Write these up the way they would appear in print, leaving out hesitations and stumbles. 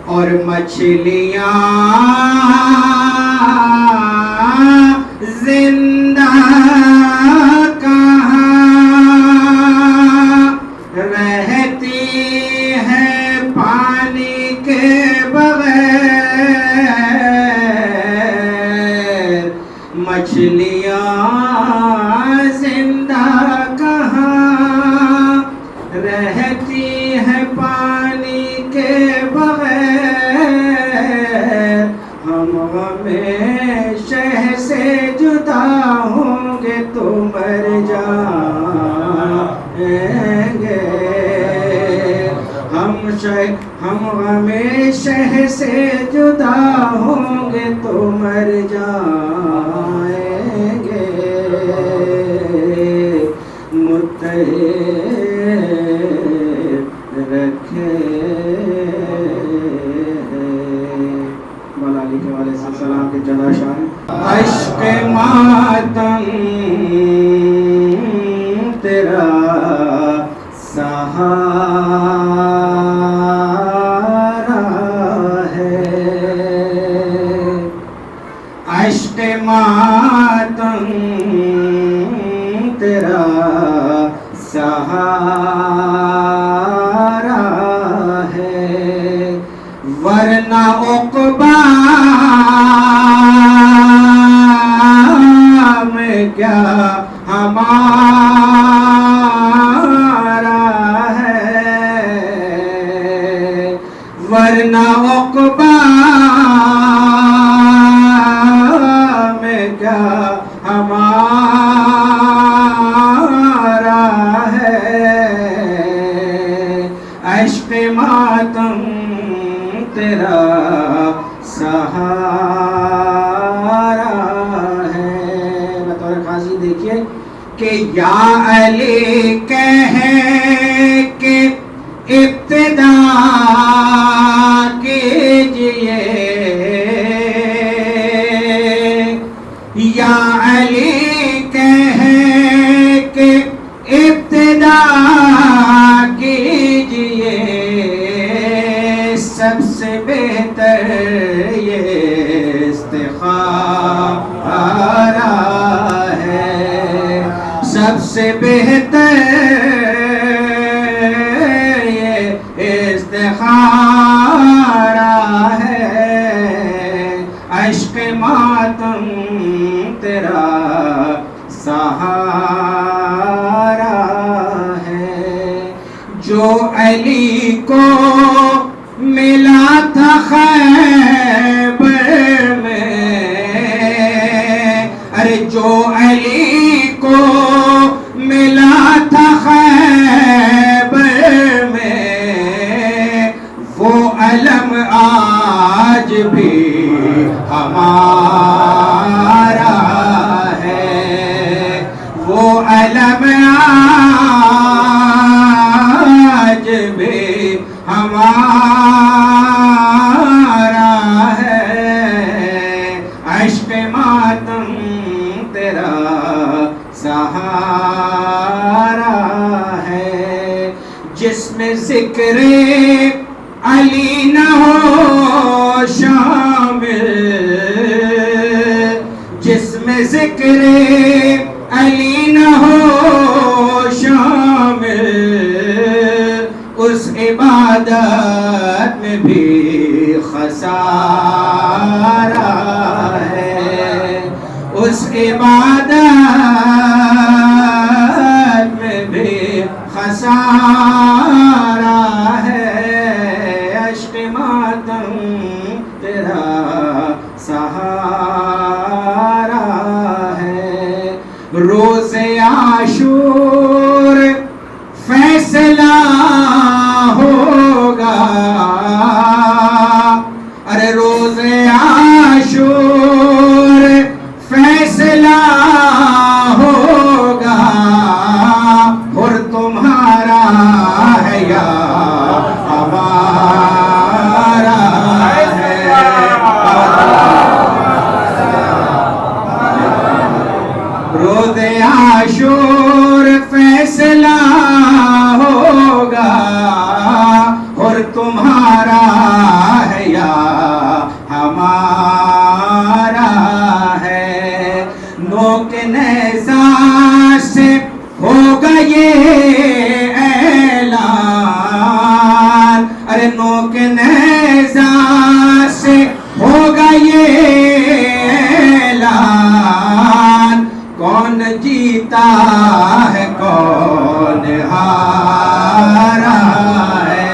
اور مچھلیاں زندہ کہاں رہتی ہے پانی کے بغیر، مچھلیاں زندہ کہاں رہتی ہے پانی کے بغیر، ہم ہمیشہ سے جدا ہوں گے تو مر جائیں گے، ہم ہمیشہ سے جدا ہوں گے تو مر جائیں گے، متحد رکھے مولا علی کے علیہ السلام کے جدا شان۔ عشق ماتم تیرا سہارا ہے، عشق ماتم تیرا سہارا ہے، ورنہ عقبیٰ میں کیا ہمارا ہے، ورنہ عقبیٰ میں کیا ہمارا ہے، عشق ماتم تیرا سہارا ہے۔ بطور خاصی دیکھیے کہ یا علی کہہ کے ابتدا کیجئے، یا علی کہہ کے ابتدا کیجئے، سب سے بہتر یہ استخارہ ہے، سب سے بہتر یہ استخارہ ہے، عشق ماتم تیرا سہارا ہے، جو علی کو ملا تھا خیبر میں، ارے جو علی کو ملا تھا خیبر میں، وہ علم آج بھی ہمارا ہے، وہ علم آج بھی ہمارا ہے، عشق ماتم تیرا سہارا ہے، جس میں ذکر علی نہ ہو شامل، جس میں ذکر علی نہ ہو شامل، اس عبادت میں بھی خسارہ ہے، اس عبادت میں بھی خسارہ ہے، عشق ماتم تیرا سہارا ہے، روز عاشور فیصلہ ہوگا، ارے روز عاشور فیصلہ ہوگا، اور تمہارا ہے یا ہمارا ہے، روز عاشور فیصلہ ہوگا، اور تمہارا ہے یا ہمارا ہے، نوک نیزہ سے ہوگا یہ اعلان، ارے نوک نیزہ سے ہوگا یہ اعلان، کون جیتا ہے کون ہارا ہے،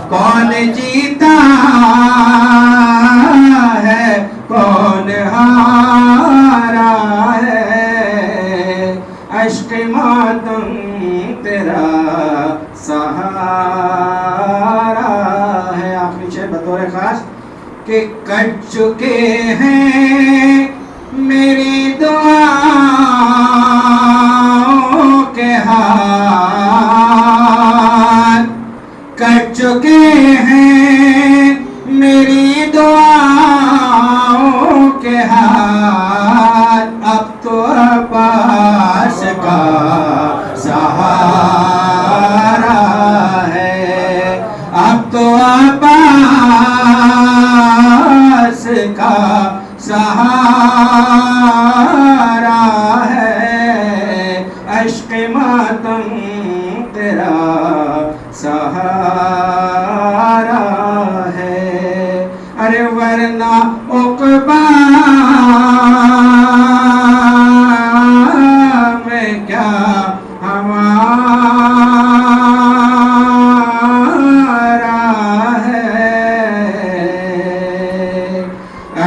کون جیتا ہے کون ہارا ہے، عشق ماتم تیرا سہارا ہے۔ آخری شعر بطور خاص کہ کٹ چکے ہیں میری دعاؤں کے ہاتھ، کٹ چکے ہیں میری دعاؤں کے ہاتھ، اب تو عباس کا سہارا ہے، اب تو عباس کا سہارا ہے، عشق ماتم تیرا سہارا ہے، ارے ورنہ عقبیٰ میں کیا ہمارا ہے،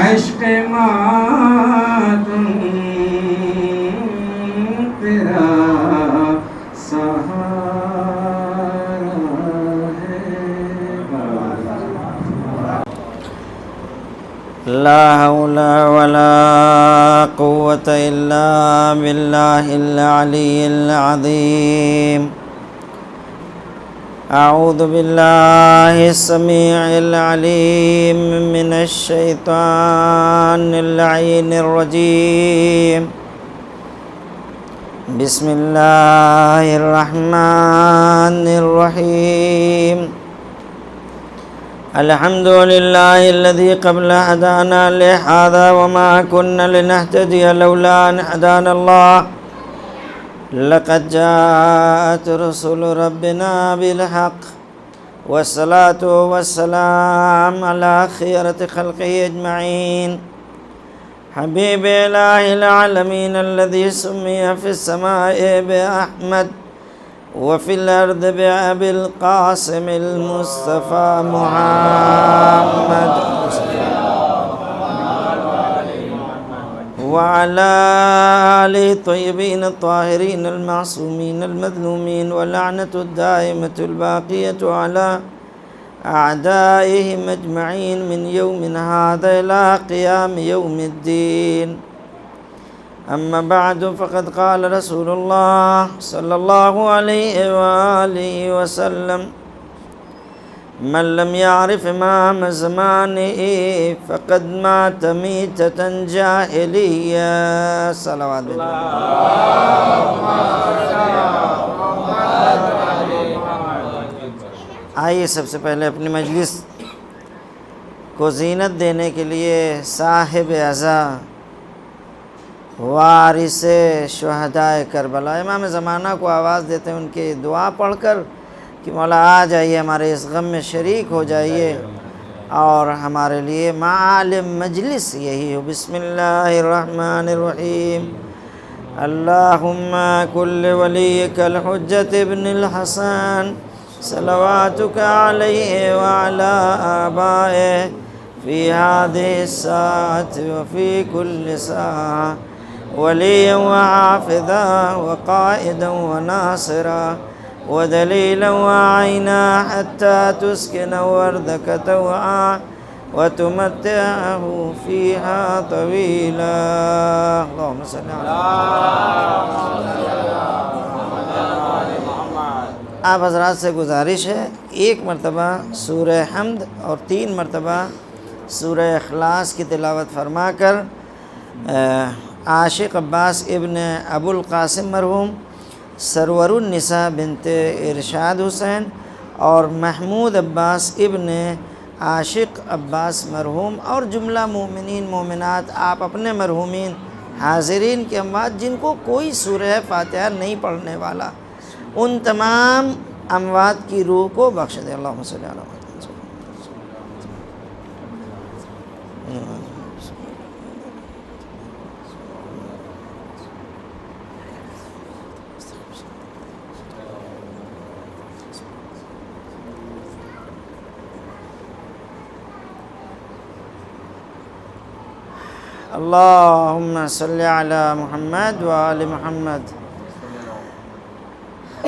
عشق ماتم تیرا سہارا ہے۔ لا حول ولا قوة إلا بالله العلي العظيم۔ أعوذ بالله السميع العليم من الشيطان اللعين الرجيم، بسم الله الرحمن الرحيم، الحمد لله الذي قبل هدانا لهذا وما كنا لنهتدي لولا أن هدانا الله، لقد جاءت رسل ربنا بالحق، والصلاة والسلام على خيرة خلقه أجمعين، حبيب إله العالمين الذي سمي في السماء بأحمد وفي الأرض بأبي القاسم المصطفى محمد وعلى آله الطيبين الطاهرين المعصومين المظلومين واللعنة الدائمة الباقية على أعدائهم أجمعين من يوم هذا إلى قيام يوم الدين. أما بعد فقد قال رسول الله صلى الله عليه وآله وسلم من لم يعرف إمام زمانه فقد مات ميتة جاهلية. صلوات آئیے سب سے پہلے اپنی مجلس کو زینت دینے کے لیے صاحب عزا وارث شہدائے کربلا امام زمانہ کو آواز دیتے ہیں، ان کی دعا پڑھ کر کہ مولا آ جائیے، ہمارے اس غم میں شریک ہو جائیے اور ہمارے لیے معالم مجلس یہی ہو. بسم اللہ الرحمن الرحیم. اللہم کل ولیک الحجت ابن الحسن صلواتک علیہ وعلی آبائہ فی هذه الساعة وفی کل ساعة ولیا وحافظا وقائدا وناصرا ودلیلا وعینا حتی تسکن وردک توعا وتمتعه فیہا طویلا. اللہم صلی علی آپ حضرات سے گزارش ہے، ایک مرتبہ سورہ حمد اور 3 مرتبہ سورہ اخلاص کی تلاوت فرما کر عاشق عباس ابن ابو القاسم مرحوم، سرور النساء بنت ارشاد حسین اور محمود عباس ابن عاشق عباس مرحوم اور جملہ مومنین مومنات، آپ اپنے مرحومین حاضرین کے اموات جن کو کوئی سورہ فاتحہ نہیں پڑھنے والا، ان تمام اموات کی روح کو بخش دے. اللہم صلی علی محمد. اللہم صلی علی محمد وآل محمد.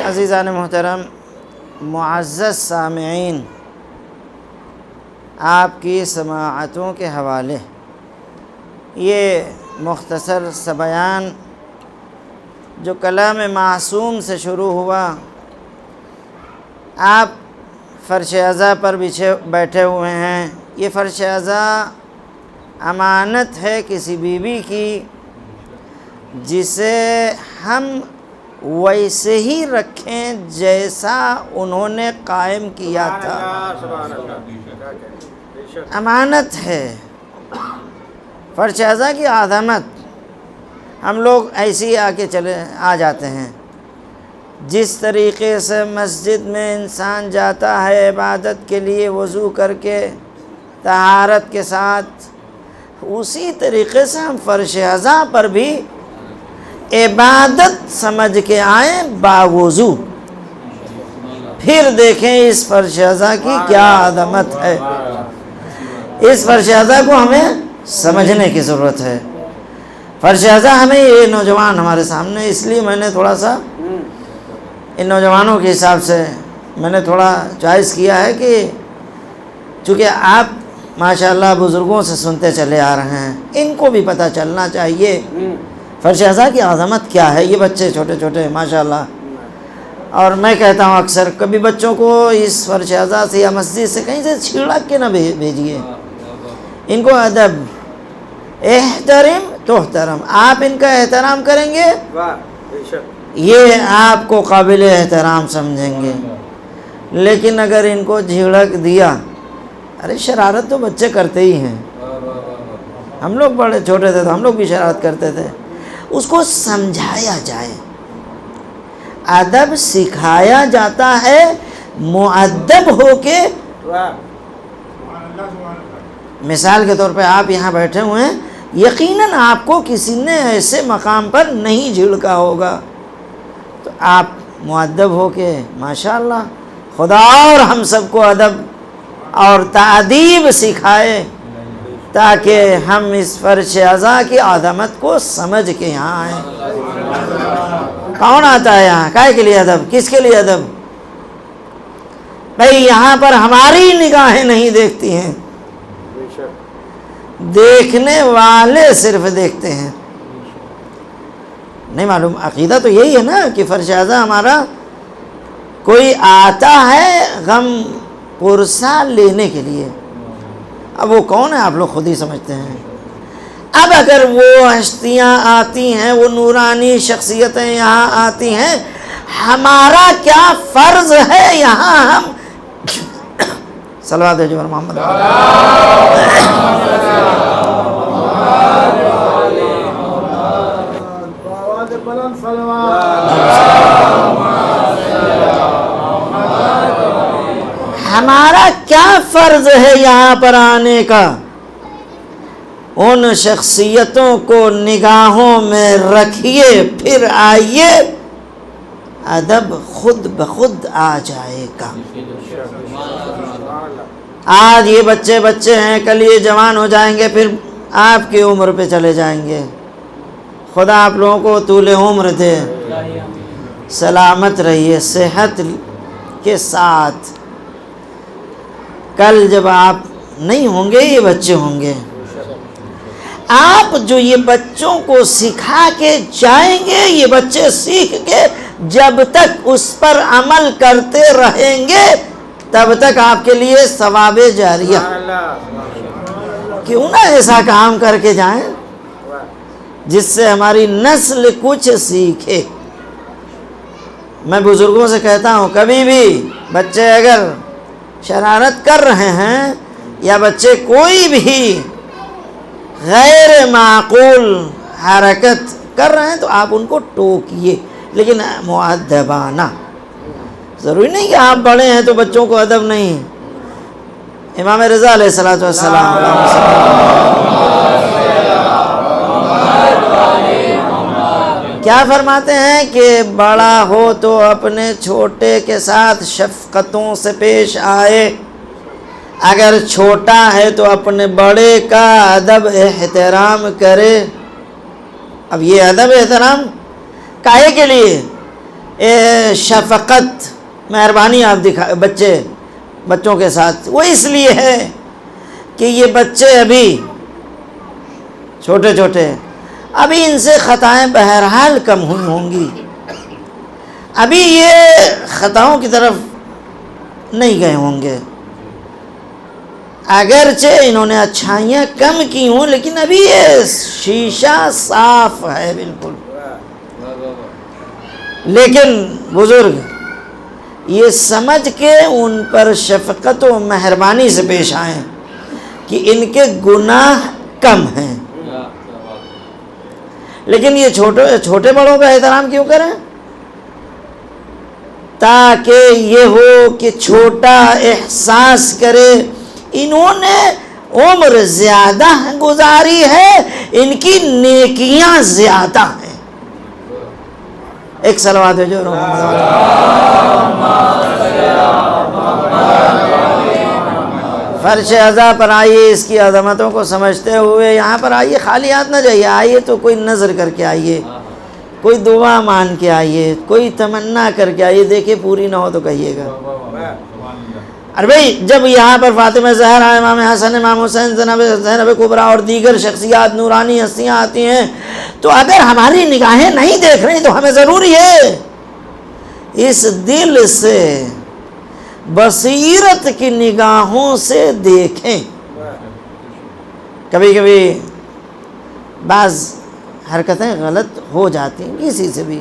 عزیزان محترم، معزز سامعین، آپ کی سماعتوں کے حوالے یہ مختصر سا بیان جو کلام معصوم سے شروع ہوا، آپ فرش عزا پر بیٹھے ہوئے ہیں. یہ فرش عزا امانت ہے کسی بیوی کی جسے ہم ویسے ہی رکھیں جیسا انہوں نے قائم کیا تھا. امانت ہے. فرش عزا کی عظمت ہم لوگ ایسے ہی آ جاتے ہیں. جس طریقے سے مسجد میں انسان جاتا ہے عبادت کے لیے وضو کر کے طہارت کے ساتھ، اسی طریقے سے ہم فرش عزا پر بھی عبادت سمجھ کے آئیں باوضو، پھر دیکھیں اس فرش عزا کی کیا عظمت ہے. اس فرش عزا کو ہمیں سمجھنے کی ضرورت ہے. فرش عزا ہمیں یہ نوجوان ہمارے سامنے، اس لیے میں نے تھوڑا سا ان نوجوانوں کے حساب سے میں نے تھوڑا چوائس کیا ہے کہ چونکہ آپ ماشاءاللہ بزرگوں سے سنتے چلے آ رہے ہیں، ان کو بھی پتہ چلنا چاہیے فرش عزا کی عظمت کیا ہے. یہ بچے چھوٹے چھوٹے ماشاءاللہ، اور میں کہتا ہوں اکثر کبھی بچوں کو اس فرش عزا سے یا مسجد سے کہیں سے چھڑک کے نہ بھیجیے. ان کو ادب، احترم تحترم، آپ ان کا احترام کریں گے یہ آپ کو قابل احترام سمجھیں گے. لیکن اگر ان کو جھڑک دیا، ارے شرارت تو بچے کرتے ہی ہیں، ہم لوگ بڑے چھوٹے تھے تو ہم لوگ بھی شرارت کرتے تھے. اس کو سمجھایا جائے، ادب سکھایا جاتا ہے مؤدب ہو کے. مثال کے طور پہ آپ یہاں بیٹھے ہوئے ہیں یقیناً آپ کو کسی نے ایسے مقام پر نہیں جھڑکا ہوگا، تو آپ مؤدب ہو کے ماشاءاللہ خدا اور ہم سب کو ادب اور تادیب سکھائے، تاکہ ہم اس فرش ازاں کی عظمت کو سمجھ کے یہاں آئیں۔ کون آتا ہے یہاں؟ کائے کے لیے ادب؟ کس کے لیے ادب؟ بھئی یہاں پر ہماری نگاہیں نہیں دیکھتی ہیں، دیکھنے والے صرف دیکھتے ہیں۔ نہیں معلوم، عقیدہ تو یہی ہے نا کہ فرش ازاں ہمارا کوئی آتا ہے غم پرسا لینے کے لیے۔ اب وہ کون ہے آپ لوگ خود ہی سمجھتے ہیں۔ اب اگر وہ ہستیاں آتی ہیں، وہ نورانی شخصیتیں یہاں آتی ہیں، ہمارا کیا فرض ہے یہاں ہم صلوات بھیجو پر محمد۔ ہمارا کیا فرض ہے یہاں پر آنے کا؟ ان شخصیتوں کو نگاہوں میں رکھیے، پھر آئیے، ادب خود بخود آ جائے گا۔ آج یہ بچے ہیں، کل یہ جوان ہو جائیں گے، پھر آپ کی عمر پہ چلے جائیں گے۔ خدا آپ لوگوں کو طول عمر دے، سلامت رہیے صحت کے ساتھ۔ کل جب آپ نہیں ہوں گے، یہ بچے ہوں گے۔ آپ جو یہ بچوں کو سکھا کے جائیں گے، یہ بچے سیکھ کے جب تک اس پر عمل کرتے رہیں گے، تب تک آپ کے لیے ثواب جاریہ۔ کیوں نہ ایسا کام کر کے جائیں جس سے ہماری نسل کچھ سیکھے۔ میں بزرگوں سے کہتا ہوں، کبھی بھی بچے اگر شرارت کر رہے ہیں یا بچے کوئی بھی غیر معقول حرکت کر رہے ہیں، تو آپ ان کو ٹوکیے، لیکن مؤدبانہ۔ ضروری نہیں کہ آپ بڑے ہیں تو بچوں کو ادب نہیں۔ امام رضا علیہ السلام کیا فرماتے ہیں کہ بڑا ہو تو اپنے چھوٹے کے ساتھ شفقتوں سے پیش آئے، اگر چھوٹا ہے تو اپنے بڑے کا ادب احترام کرے۔ اب یہ ادب احترام کاہے کے لیے؟ شفقت، مہربانی آپ بچوں کے ساتھ، وہ اس لیے ہے کہ یہ بچے ابھی چھوٹے، ابھی ان سے خطائیں بہرحال کم ہوئی ہوں گی، ابھی یہ خطاؤں کی طرف نہیں گئے ہوں گے، اگرچہ انہوں نے اچھائیاں کم کی ہوں، لیکن ابھی یہ شیشہ صاف ہے بالکل۔ لیکن بزرگ یہ سمجھ کے ان پر شفقت و مہربانی سے پیش آئیں کہ ان کے گناہ کم ہیں، لیکن یہ چھوٹے بڑوں کا احترام کیوں کریں؟ تاکہ یہ ہو کہ چھوٹا احساس کرے انہوں نے عمر زیادہ گزاری ہے، ان کی نیکیاں زیادہ ہیں۔ ایک صلوات ہے جو فرش ازاں پر آئیے، اس کی عظمتوں کو سمجھتے ہوئے یہاں پر آئیے، خالی ہاتھ نہ جائیے، آئیے تو کوئی نظر کر کے آئیے، کوئی دعا مان کے آئیے، کوئی تمنا کر کے آئیے، دیکھیں پوری نہ ہو تو کہیے گا۔ اور بھئی جب یہاں پر فاطمہ زہرا، امام حسن، امام حسین، زینب کبریٰ اور دیگر شخصیات نورانی ہستیاں آتی ہیں، تو اگر ہماری نگاہیں نہیں دیکھ رہی تو ہمیں ضروری ہے اس دل سے، بصیرت کی نگاہوں سے دیکھیں۔ کبھی کبھی بعض حرکتیں غلط ہو جاتی ہیں کسی سے بھی،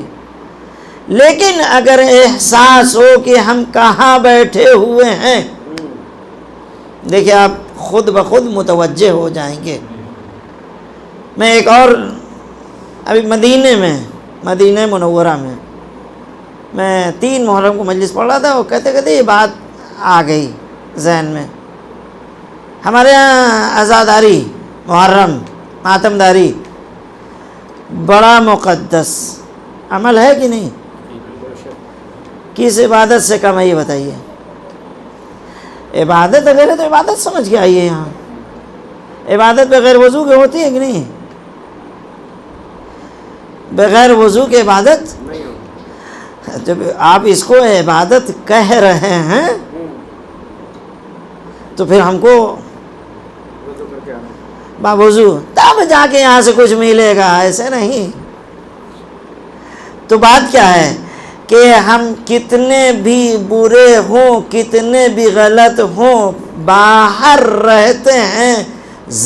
لیکن اگر احساس ہو کہ ہم کہاں بیٹھے ہوئے ہیں، دیکھیں آپ خود بخود متوجہ ہو جائیں گے۔ میں ایک اور ابھی مدینہ منورہ میں 3 محرم کو مجلس پڑھ رہا تھا، وہ کہتے یہ بات آ گئی ذہن میں۔ ہمارے یہاں عزاداری محرم ماتم داری بڑا مقدس عمل ہے کہ نہیں؟ کس عبادت سے کم ہے یہ بتائیے؟ عبادت اگر ہے تو عبادت سمجھ کے آئیے یہاں. عبادت بغیر وضو کے ہوتی ہے کہ نہیں؟ بغیر وضو کے عبادت؟ جب آپ اس کو عبادت کہہ رہے ہیں تو پھر ہم کو باوضو تب جا کے یہاں سے کچھ ملے گا، ایسے نہیں. تو بات کیا ہے کہ ہم کتنے بھی برے ہوں، کتنے بھی غلط ہوں، باہر رہتے ہیں،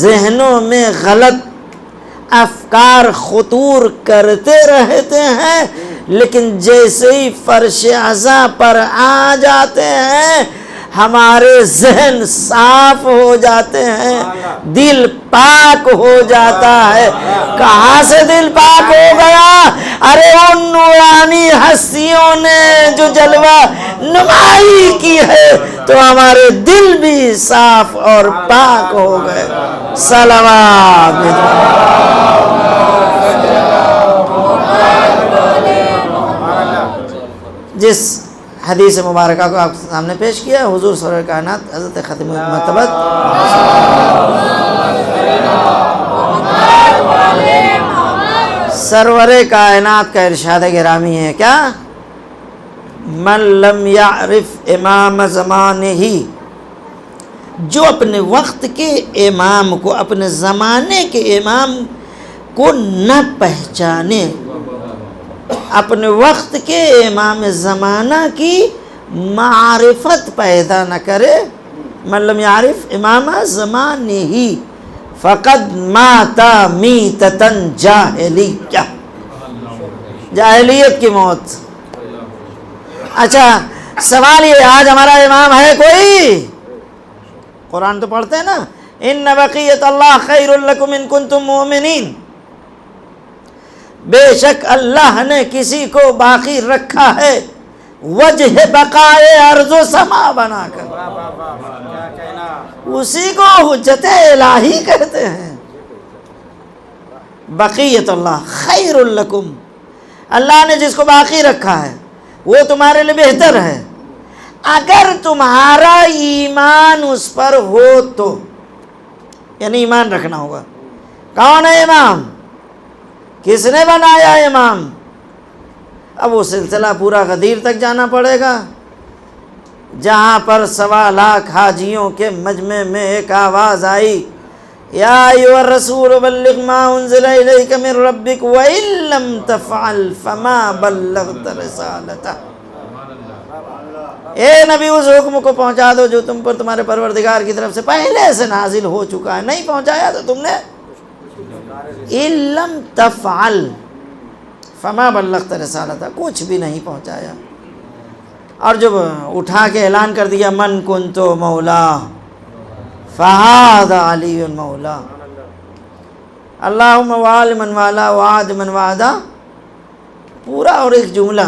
ذہنوں میں غلط افکار خطور کرتے رہتے ہیں، لیکن جیسے ہی فرش عزا پر آ جاتے ہیں ہمارے ذہن صاف ہو جاتے ہیں، دل پاک ہو جاتا ہے. کہاں سے دل پاک ہو گیا؟ ارے ان نورانی ہستیوں نے جو جلوہ نمائی کی ہے تو ہمارے دل بھی صاف اور پاک ہو گئے. صلوات. جس حدیث مبارکہ کو آپ کے سامنے پیش کیا ہے، حضور سرور کائنات حضرت ختم مرتبت سرور کائنات کا ارشاد گرامی ہے کیا؟ من لم یعرف امام زمانہ ہی، جو اپنے وقت کے امام کو، اپنے زمانے کے امام کو نہ پہچانے، اپنے وقت کے امام زمانہ کی معرفت پیدا نہ کرے. من لم یعرف امام زمانہ ہی فقد مات میتۃ جاہلیہ، جاہلیت کی موت. اچھا سوال یہ، آج ہمارا امام ہے کوئی؟ قرآن تو پڑھتے ہیں نا، ان بقیت اللہ خیر لکم ان کنتم مؤمنین، بے شک اللہ نے کسی کو باقی رکھا ہے وجہ بقائے ارض و سما بنا کر، اسی کو حجت الہی کہتے ہیں. بقیت اللہ خیر لکم، اللہ نے جس کو باقی رکھا ہے وہ تمہارے لیے بہتر ہے اگر تمہارا ایمان اس پر ہو تو. یعنی ایمان رکھنا ہوگا. کون ہے امام؟ کس نے بنایا امام؟ اب وہ سلسلہ پورا غدیر تک جانا پڑے گا، جہاں پر 1.25 لاکھ حاجیوں کے مجمع میں ایک آواز آئی، یا ایھا الرسول بلغ ما انزل الیک من ربک وان لم تفعل فما بلغت رسالتہ. اے نبی اس حکم کو پہنچا دو جو تم پر تمہارے پروردگار کی طرف سے پہلے سے نازل ہو چکا ہے، نہیں پہنچایا تو تم نے ان لم تفعل فما بلغت رسالتہ، کچھ بھی نہیں پہنچایا. اور جب اٹھا کے اعلان کر دیا من کنت مولا فہذا علی مولا، اللہم وال من والا وعاد من وعدا، پورا. اور ایک جملہ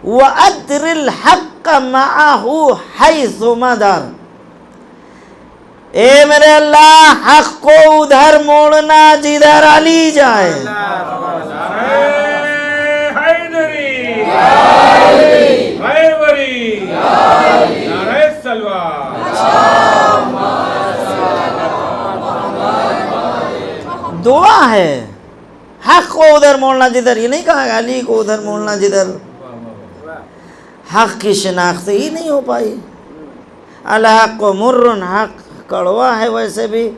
وَأَدْرِ الْحَقَّ مَعَهُ حَيْثُ مَدَرَ، اے میرے اللہ حق کو ادھر موڑنا جدھر علی جائے. دعا ہے حق کو ادھر موڑنا جدھر، یہ نہیں کہا علی کو ادھر موڑنا جدھر. حق کی شناخت ہی نہیں ہو پائی. الحق مر، حق کڑوا ہے ویسے بھی،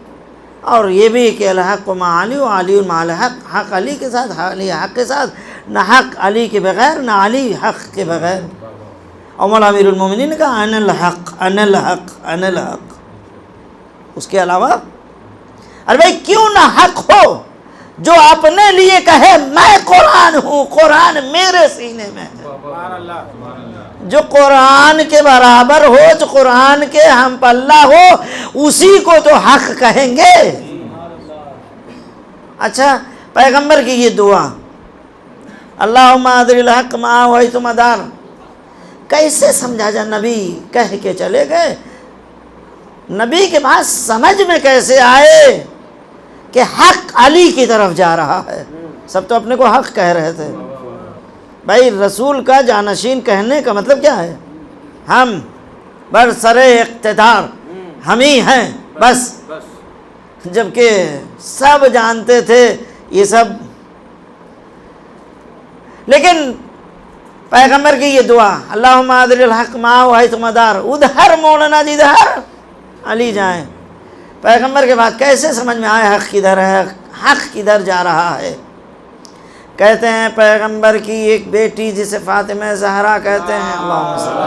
اور یہ بھی کہ الحق مع علی و علی مع الحق، حق علی کے ساتھ، علی حق کے ساتھ، نہ حق علی کے بغیر نہ علی حق کے بغیر. اور مولا امیر المومنین نے کہا انا الحق انا الحق انا الحق. اس کے علاوہ ارے بھائی کیوں نہ حق ہو جو اپنے لیے کہے میں قرآن ہوں، قرآن میرے سینے میں ہے. جو قرآن کے برابر ہو، جو قرآن کے ہم پلہ ہو، اسی کو تو حق کہیں گے. اچھا پیغمبر کی یہ دعا اللہم ادر الحق معہ حیث مدار، کیسے سمجھا جا؟ نبی کہہ کے چلے گئے، نبی کے پاس سمجھ میں کیسے آئے؟ کہ حق علی کی طرف جا رہا ہے. سب تو اپنے کو حق کہہ رہے تھے. بھائی رسول کا جانشین کہنے کا مطلب کیا ہے؟ ہم برسر اقتدار ہم ہی ہیں بس. جبکہ سب جانتے تھے یہ سب. لیکن پیغمبر کی یہ دعا اللہم ادر الحق معه حیث مدار، ادھر موڑنا جدھر علی جائیں. پیغمبر کے بعد کیسے سمجھ میں آئے حق کدھر ہے، حق کدھر جا رہا ہے؟ کہتے ہیں پیغمبر کی ایک بیٹی جسے فاطمہ زہرا کہتے ہیں، اللہم صلی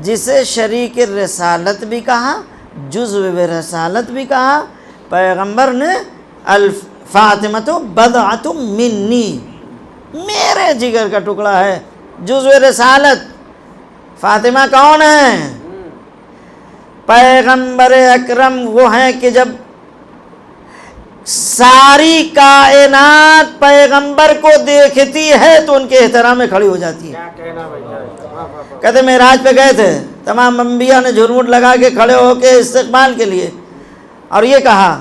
جسے شریک رسالت بھی کہا، جزو رسالت بھی کہا. پیغمبر نے الفاطمۃ بضعۃ منی، میرے جگر کا ٹکڑا ہے. جزو رسالت فاطمہ کون ہے؟ پیغمبر اکرم وہ ہیں کہ جب ساری کائنات پیغمبر کو دیکھتی ہے تو ان کے احترام میں کھڑی ہو جاتی ہے. کہتے معراج پہ گئے تھے، تمام انبیاء نے جھرمٹ لگا کے کھڑے ہو کے استقبال کے لیے، اور یہ کہا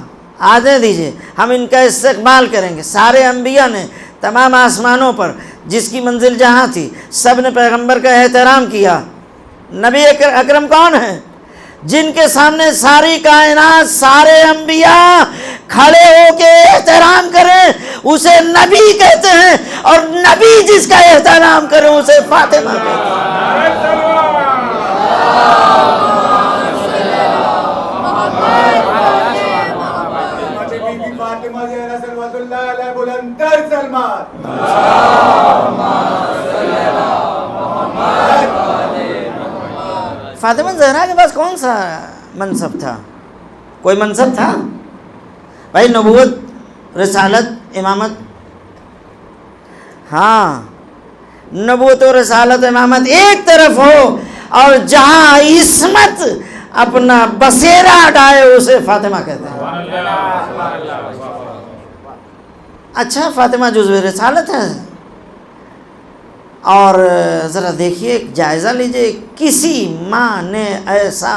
آنے دیجئے ہم ان کا استقبال کریں گے. سارے انبیاء نے تمام آسمانوں پر جس کی منزل جہاں تھی سب نے پیغمبر کا احترام کیا. نبی اکرم کون ہے؟ جن کے سامنے ساری کائنات سارے انبیاء کھڑے ہو کے احترام کریں اسے نبی کہتے ہیں، اور نبی جس کا احترام کریں اسے فاطمہ کہتے ہیں. فاطمہ زہرا کے پاس کون سا منصب تھا؟ کوئی منصب تھا؟ بھائی نبوت، رسالت، امامت. ہاں نبوت و رسالت امامت ایک طرف ہو، اور جہاں عصمت اپنا بسیرا اٹھائے اسے فاطمہ کہتے ہیں. اچھا فاطمہ جزو رسالت ہے. اور ذرا دیکھیے، جائزہ لیجئے، کسی ماں نے ایسا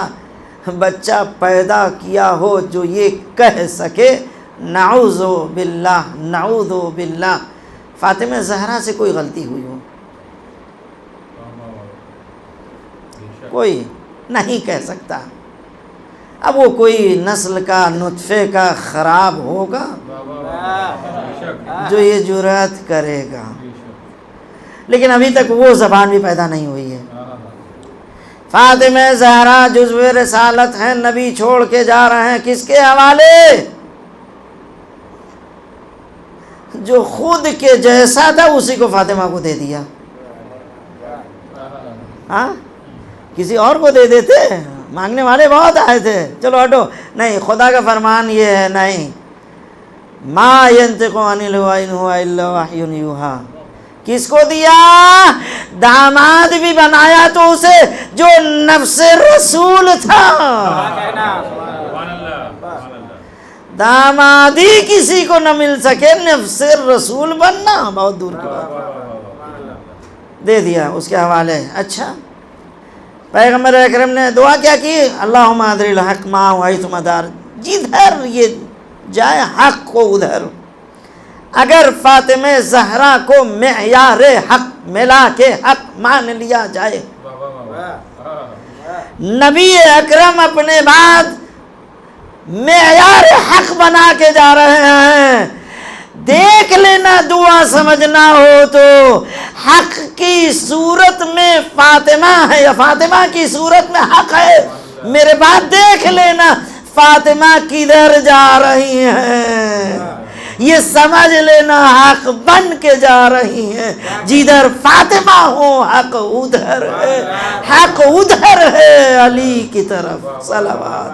بچہ پیدا کیا ہو جو یہ کہہ سکے نعوذ باللہ نعوذ باللہ فاطمہ زہرا سے کوئی غلطی ہوئی ہو؟ کوئی نہیں کہہ سکتا. اب وہ کوئی نسل کا نطفے کا خراب ہوگا جو یہ جرأت کرے گا، لیکن ابھی تک وہ زبان بھی پیدا نہیں ہوئی ہے. فاطمہ زہرا جزو رسالت ہیں، نبی چھوڑ کے جا رہے ہیں کس کے حوالے؟ جو خود کے جیسا تھا اسی کو فاطمہ کو دے دیا. ہاں کسی اور کو دے دیتے، مانگنے والے بہت آئے تھے، چلو ہٹو. نہیں، خدا کا فرمان یہ ہے، نہیں، ما ینطق عن الہوی ان ہوا الا وحی یوحی. کس کو دیا؟ داماد بھی بنایا تو اسے جو نفس رسول تھا. دامادی کسی کو نہ مل سکے، نفس رسول بننا بہت دور کی بات. دے دیا اس کے حوالے. اچھا پیغمبر اکرم نے دعا کیا کی؟ اللہم ادر الحق معه حیث مدار، جدھر یہ جائے حق کو ادھر. اگر فاطمہ زہرا کو معیار حق ملا کے حق مان لیا جائے، نبی اکرم اپنے بعد معیار حق بنا کے جا رہے ہیں. دیکھ لینا، دعا سمجھنا ہو تو حق کی صورت میں فاطمہ ہے یا فاطمہ کی صورت میں حق ہے. میرے بعد دیکھ لینا فاطمہ کدھر جا رہی ہیں، یہ سمجھ لینا حق بن کے جا رہی ہیں. جدھر فاطمہ ہو حق ادھر ہے، حق ادھر ہے علی کی طرف. صلوات.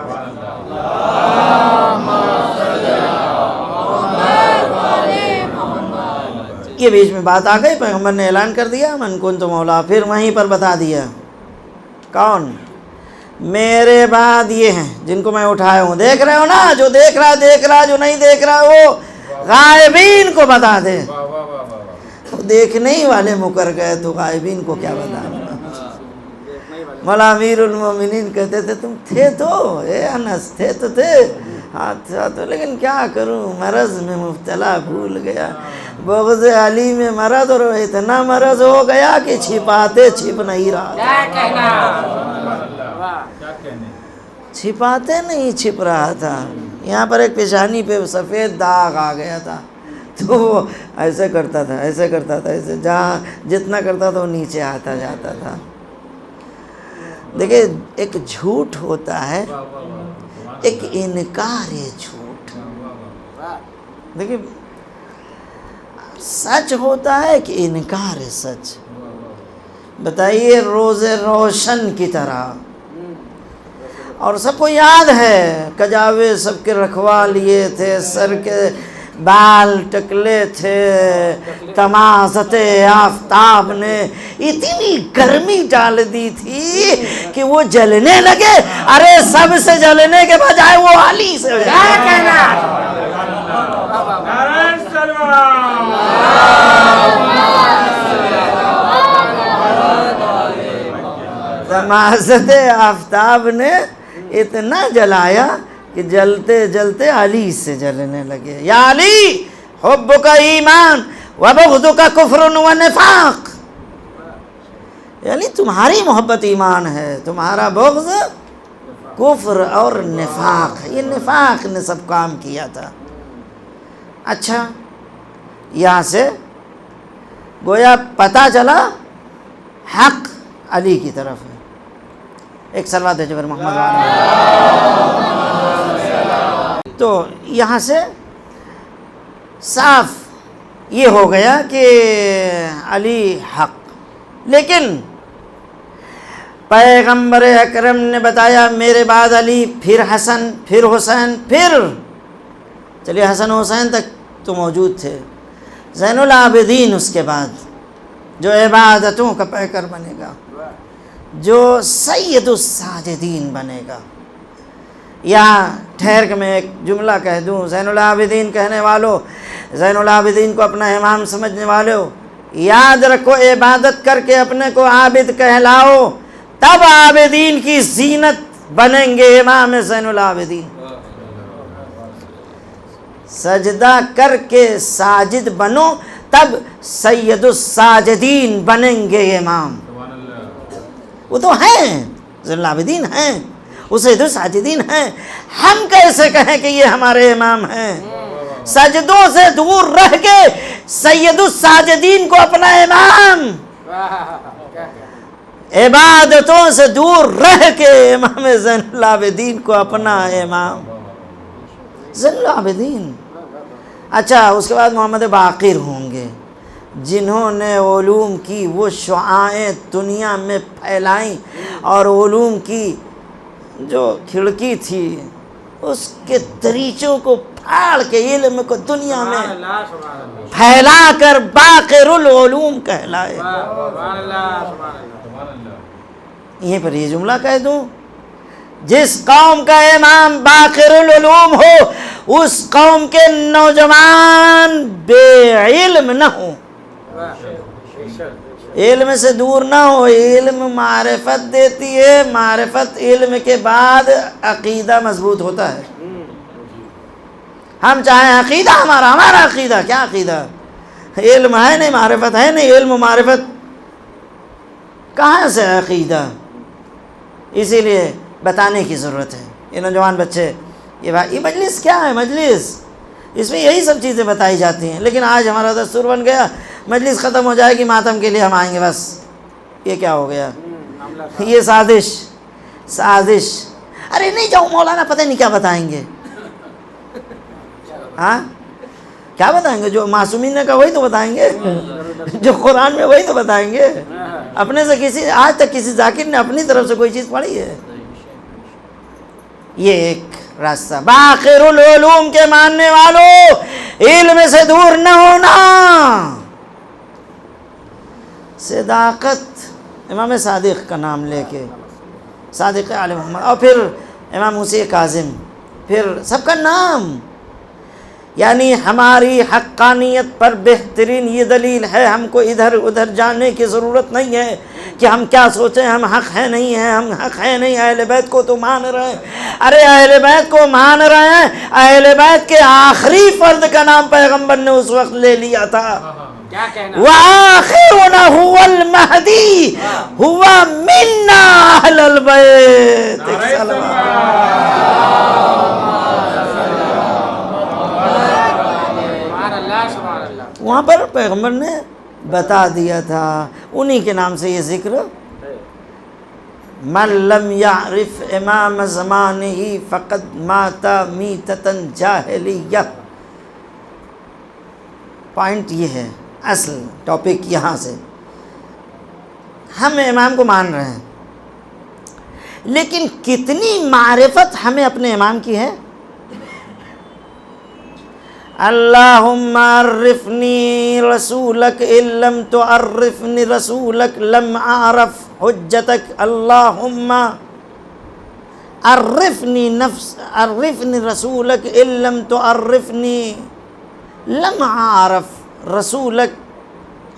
یہ بیچ میں بات آ گئی، پیغمبر نے اعلان کر دیا من کنت مولا، پھر وہیں پر بتا دیا کون میرے بعد یہ ہیں جن کو میں اٹھایا ہوں. دیکھ رہے ہو نا، جو دیکھ رہا دیکھ رہا، جو نہیں دیکھ رہا وہ غائبین کو بتا دے. دیکھنے ہی والے مکر گئے تو غائبین کو کیا بتا. مولا امیر المومنین کہتے تھے تم تھے تو اے انس، تھے تو تھے، ہاں تھا تو، لیکن کیا کروں مرض میں مبتلا بھول گیا، بغض علی میں مرض، اور اتنا مرض ہو گیا کہ چھپاتے چھپ نہیں رہا چھپاتے نہیں چھپ رہا تھا۔ یہاں پر ایک پیشانی پہ سفید داغ آ گیا تھا تو وہ ایسے کرتا تھا، ایسے کرتا تھا، ایسے جہاں جتنا کرتا تھا وہ نیچے آتا جاتا تھا۔ دیکھیں ایک جھوٹ ہوتا ہے، ایک انکار جھوٹ، دیکھیں سچ ہوتا ہے کہ انکار سچ۔ بتائیے روز روشن کی طرح، اور سب کو یاد ہے کجاوے سب کے رکھوا لیے تھے، سر کے بال ٹکلے تھے، تمازت آفتاب نے اتنی گرمی ڈال دی تھی کہ وہ جلنے لگے۔ ارے سب سے جلنے کے بجائے وہ علی سے تمازت آفتاب نے اتنا جلایا کہ جلتے جلتے علی سے جلنے لگے۔ یا علی حبک ایمان و بغضک کفر و نفاق، یعنی تمہاری محبت ایمان ہے، تمہارا بغض کفر اور نفاق ہے۔ یہ نفاق نے سب کام کیا تھا۔ اچھا یہاں سے گویا پتہ چلا حق علی کی طرف ہے۔ ایک صلوات ہے جبر محمد تو یہاں سے صاف یہ ہو گیا کہ علی حق، لیکن پیغمبر اکرم نے بتایا میرے بعد علی، پھر حسن، پھر حسین، پھر چلیے حسن حسین تک تو موجود تھے، زین العابدین اس کے بعد جو عبادتوں کا پیکر بنے گا، جو سید الساجدین بنے گا۔ یہاں ٹھہر کے میں ایک جملہ کہہ دوں، زین العابدین کہنے والوں، زین العابدین کو اپنا امام سمجھنے والوں، یاد رکھو عبادت کر کے اپنے کو عابد کہلاؤ، تب عابدین کی زینت بنیں گے امام زین العابدین۔ سجدہ کر کے ساجد بنو تب سید الساجدین بنیں گے امام۔ وہ تو ہیں زین العابدین ہیں، وہ سید الساجدین ہیں، ہم کیسے کہیں کہ یہ ہمارے امام ہیں؟ سجدوں سے دور رہ کے سید الساجدین کو اپنا امام، عبادتوں سے دور رہ کے امام زین العابدین کو اپنا امام، زین العابدین۔ اچھا اس کے بعد محمد باقر ہوں گے، جنہوں نے علوم کی وہ شعاعیں دنیا میں پھیلائیں، اور علوم کی جو کھڑکی تھی اس کے دریچوں کو پھاڑ کے علم کو دنیا میں پھیلا کر باقر العلوم کہلائے۔ یہیں پر یہ جملہ کہہ دوں، جس قوم کا امام باقر العلوم ہو اس قوم کے نوجوان بے علم نہ ہو، علم سے دور نہ ہو۔ علم معرفت دیتی ہے، معرفت علم کے بعد عقیدہ مضبوط ہوتا ہے۔ ہم چاہیں عقیدہ ہمارا عقیدہ، کیا عقیدہ؟ علم ہے نہیں، معرفت ہے نہیں، علم و معرفت کہاں سے عقیدہ؟ اسی لیے بتانے کی ضرورت ہے۔ یہ نوجوان بچے، یہ مجلس کیا ہے؟ مجلس اس میں یہی سب چیزیں بتائی جاتی ہیں، لیکن آج ہمارا دستور بن گیا مجلس ختم ہو جائے گی ماتم کے لیے ہم آئیں گے بس۔ یہ کیا ہو گیا؟ یہ سازش۔ ارے نہیں جاؤ مولانا، پتہ نہیں کیا بتائیں گے۔ ہاں کیا بتائیں گے؟ جو معصومین نے کہا وہی تو بتائیں گے، جو قرآن میں وہی تو بتائیں گے۔ اپنے سے کسی آج تک کسی ذاکر نے اپنی طرف سے کوئی چیز پڑھی ہے؟ یہ ایک راستہ۔ باقر العلوم کے ماننے والوں، علم سے دور نہ ہونا۔ صداقت، امام صادق کا نام لے کے، صادق علیہ محمد، اور پھر امام موسیٰ کاظم، پھر سب کا نام، یعنی ہماری حقانیت پر بہترین یہ دلیل ہے۔ ہم کو ادھر ادھر جانے کی ضرورت نہیں ہے، کہ ہم کیا سوچیں، ہم حق ہے نہیں ہیں، ہم حق ہے نہیں، اہل بیت کو تو مان رہے ہیں۔ ارے اہل بیت کو مان رہے ہیں، اہل بیت کے آخری فرد کا نام پیغمبر نے اس وقت لے لیا تھا۔ کیا کہنا، وآخرنا هو المہدی هو منا اہل البیت۔ وہاں پر پیغمبر نے بتا دیا تھا، انہی کے نام سے یہ ذکر، من لم یعرف امام زمانہ فقد مات میتۃ جاہلیہ۔ پوائنٹ یہ ہے، اصل ٹاپک یہاں سے، ہم امام کو مان رہے ہیں، لیکن کتنی معرفت ہمیں اپنے امام کی ہے؟ اللہم عرفنی رسولک ان لم تعرفنی رسولک لم اعرف حجتک، اللہم عرفنی رسولک ان لم تعرفنی لم اعرف رسولک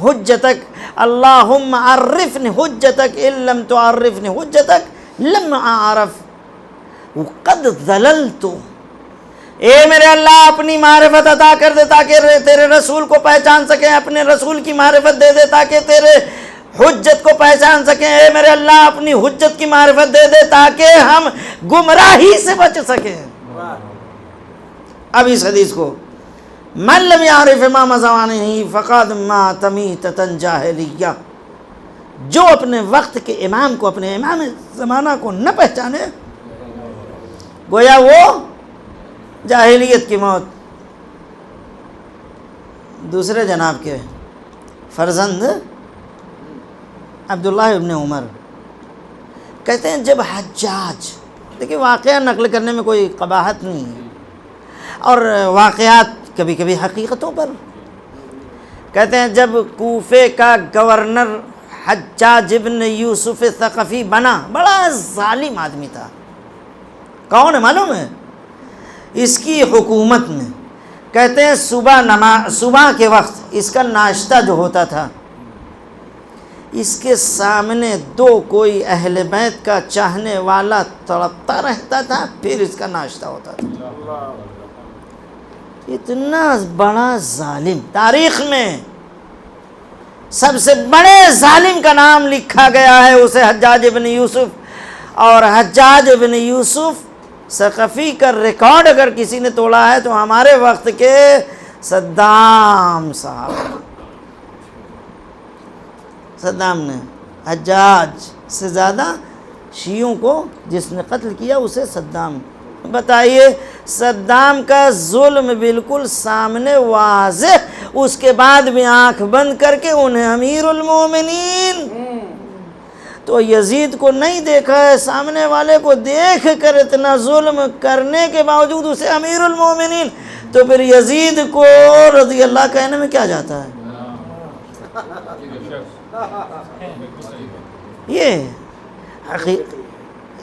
حجتک، اللہم عرفنی حجتک ان لم تعرفنی حجتک لم اعرف قد ضللت۔ اے میرے اللہ اپنی معرفت عطا کر دے تاکہ تیرے رسول کو پہچان سکیں، اپنے رسول کی معرفت دے دے تاکہ تیرے حجت کو پہچان سکیں، اے میرے اللہ اپنی حجت کی معرفت دے دے تاکہ ہم گمراہی سے بچ سکیں۔ اب اس حدیث کو، من لم یعرف امام زمانہ فقد مات میتۃ جاہلیہ، جو اپنے وقت کے امام کو، اپنے امام زمانہ کو نہ پہچانے، گویا وہ جاہلیت کی موت۔ دوسرے جناب کے فرزند عبداللہ ابن عمر کہتے ہیں جب حجاج، دیکھیں واقعہ نقل کرنے میں کوئی قباحت نہیں ہے، اور واقعات کبھی کبھی حقیقتوں پر، کہتے ہیں جب کوفے کا گورنر حجاج ابن یوسف ثقفی بنا، بڑا ظالم آدمی تھا، کون ہے معلوم ہے؟ اس کی حکومت میں کہتے ہیں صبح کے وقت اس کا ناشتہ جو ہوتا تھا، اس کے سامنے دو کوئی اہل بیت کا چاہنے والا تڑپتا رہتا تھا، پھر اس کا ناشتہ ہوتا تھا۔ اتنا بڑا ظالم، تاریخ میں سب سے بڑے ظالم کا نام لکھا گیا ہے اسے حجاج ابن یوسف، اور حجاج ابن یوسف ثقفی کا ریکارڈ اگر کسی نے توڑا ہے تو ہمارے وقت کے صدام صاحب، صدام نے حجاج سے زیادہ شیعوں کو جس نے قتل کیا اسے صدام۔ بتائیے صدام کا ظلم بالکل سامنے واضح، اس کے بعد بھی آنکھ بند کر کے انہیں امیر المومنین، تو یزید کو نہیں دیکھا ہے، سامنے والے کو دیکھ کر اتنا ظلم کرنے کے باوجود اسے امیر المومنین، تو پھر یزید کو رضی اللہ کہنے میں کیا جاتا ہے؟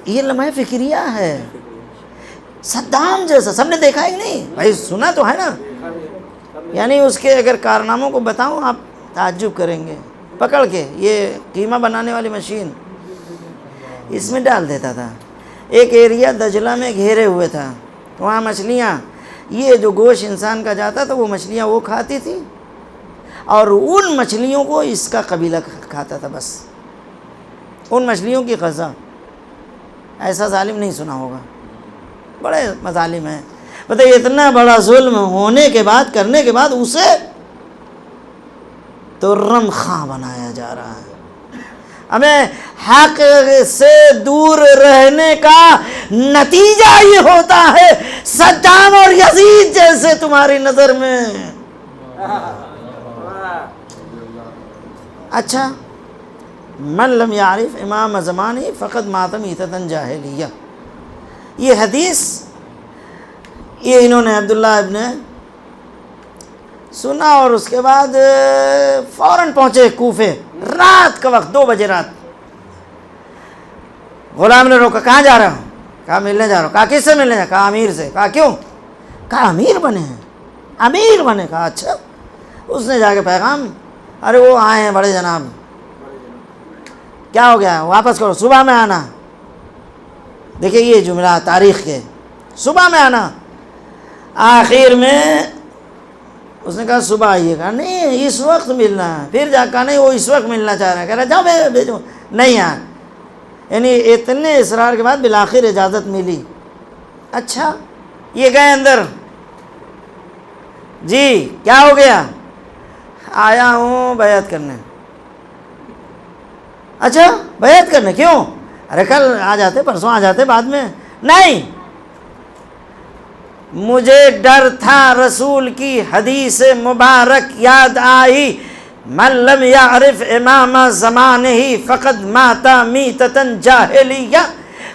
یہ لمحہ فکریہ ہے۔ صدام جیسا سب نے دیکھا ہی نہیں، بھائی سنا تو ہے نا، یعنی اس کے اگر کارناموں کو بتاؤں آپ تعجب کریں گے۔ پکڑ کے یہ قیمہ بنانے والی مشین اس میں ڈال دیتا تھا، ایک ایریا دجلہ میں گھیرے ہوئے تھا، وہاں مچھلیاں، یہ جو گوشت انسان کا جاتا تھا وہ مچھلیاں وہ کھاتی تھی، اور ان مچھلیوں کو اس کا قبیلہ کھاتا تھا، بس ان مچھلیوں کی غذا۔ ایسا ظالم نہیں سنا ہوگا، بڑے مظالم ہیں۔ بتائیے اتنا بڑا ظلم ہونے کے بعد، کرنے کے بعد اسے تو رم خاں بنایا جا رہا ہے۔ ہمیں حق سے دور رہنے کا نتیجہ یہ ہوتا ہے صدام اور یزید جیسے تمہاری نظر میں۔ اچھا، من لم یعرف امام زمانی فقد مات میتۃ جاہلیہ، یہ حدیث یہ انہوں نے عبداللہ ابن سنا، اور اس کے بعد فوراً پہنچے کوفے، رات کا وقت 2 بجے رات۔ غلام نے روکا، کہاں جا رہا ہوں؟ کہا ملنے جا رہا ہوں۔ کہا کس سے ملنے جا؟ کہا امیر سے۔ کہا کیوں؟ کہا امیر بنے ہیں، امیر بنے۔ کہا اچھا۔ اس نے جا کے پیغام، ارے وہ آئے ہیں بڑے جناب، کیا ہو گیا واپس کرو صبح میں آنا. دیکھیں یہ جملہ تاریخ کے صبح میں آنا. آخر میں اس نے کہا صبح آئیے گا. نہیں اس وقت ملنا ہے. پھر جا کہا نہیں وہ اس وقت ملنا چاہ رہا ہے. کہہ رہا جاؤ بھیجو نہیں یار. یعنی اتنے اصرار کے بعد بالآخر اجازت ملی. اچھا یہ گئے اندر. جی کیا ہو گیا؟ آیا ہوں بیعت کرنے. اچھا بیعت کرنے کیوں؟ ارے کل آ جاتے پرسوں آ جاتے بعد میں. نہیں مجھے ڈر تھا رسول کی حدیث مبارک یاد آئی من لم یعرف امام زمانہ فقد مات میتۃ جاہلیہ.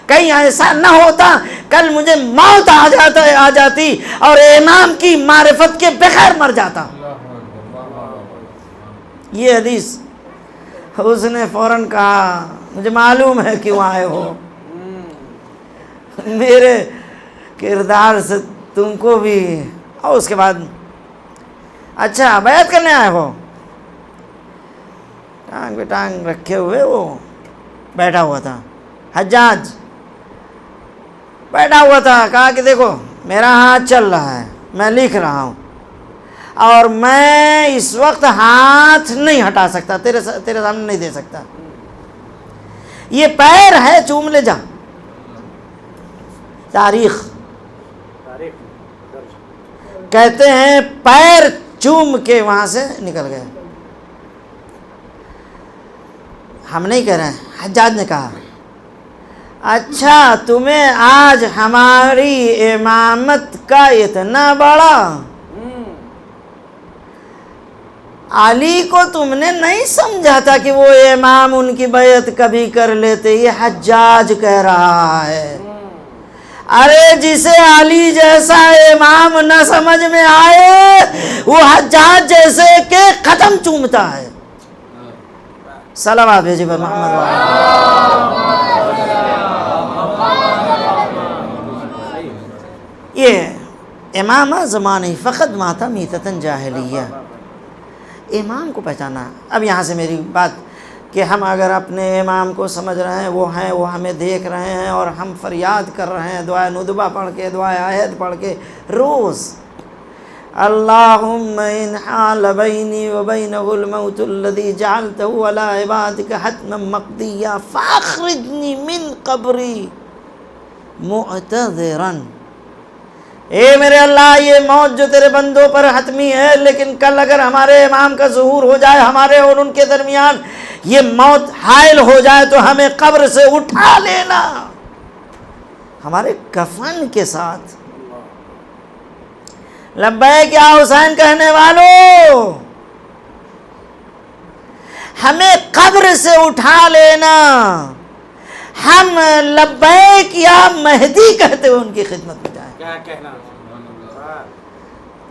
کہیں ایسا نہ ہوتا کل مجھے موت آ جاتی اور امام کی معرفت کے بغیر مر جاتا. یہ حدیث اس نے فوراً کہا مجھے معلوم ہے کیوں آئے ہو. میرے کردار سے تم کو بھی. اور اس کے بعد اچھا بیعت کرنے آئے ہو. ٹانگ پہ ٹانگ رکھے ہوئے وہ بیٹھا ہوا تھا. حجاج بیٹھا ہوا تھا. کہا کہ دیکھو میرا ہاتھ چل رہا ہے میں لکھ رہا ہوں اور میں اس وقت ہاتھ نہیں ہٹا سکتا تیرے سامنے نہیں دے سکتا. یہ پیر ہے چوم لے جا. تاریخ کہتے ہیں پیر چوم کے وہاں سے نکل گئے. ہم نہیں کہہ رہے ہیں حجاج نے کہا اچھا تمہیں آج ہماری امامت کا اتنا بڑا. علی کو تم نے نہیں سمجھا تھا کہ وہ امام ان کی بیعت کبھی کر لیتے. یہ حجاج کہہ رہا ہے. ارے جسے علی جیسا امام نہ سمجھ میں آئے وہ حجاج جیسے کہ قدم چومتا ہے. صلوات بھیجے پر محمد یہ امام زمانے فقط ماتا میتتن جاہلیہ. امام کو پہچانا. اب یہاں سے میری بات کہ ہم اگر اپنے امام کو سمجھ رہے ہیں وہ ہمیں دیکھ رہے ہیں اور ہم فریاد کر رہے ہیں دعائے ندبہ پڑھ کے دعائے عہد پڑھ کے روز اللہم ان حال بینی و بینہ الموت الذی جعلتہ علی عبادک حتما مقضیا فاخرجنی من قبری معتذرا. اے میرے اللہ یہ موت جو تیرے بندوں پر حتمی ہے لیکن کل اگر ہمارے امام کا ظہور ہو جائے ہمارے اور ان کے درمیان یہ موت حائل ہو جائے تو ہمیں قبر سے اٹھا لینا ہمارے کفن کے ساتھ. لبیک یا حسین کہنے والوں ہمیں قبر سے اٹھا لینا. ہم لبیک یا مہدی کہتے ہوئے ان کی خدمت میں جائیں. کیا کہنا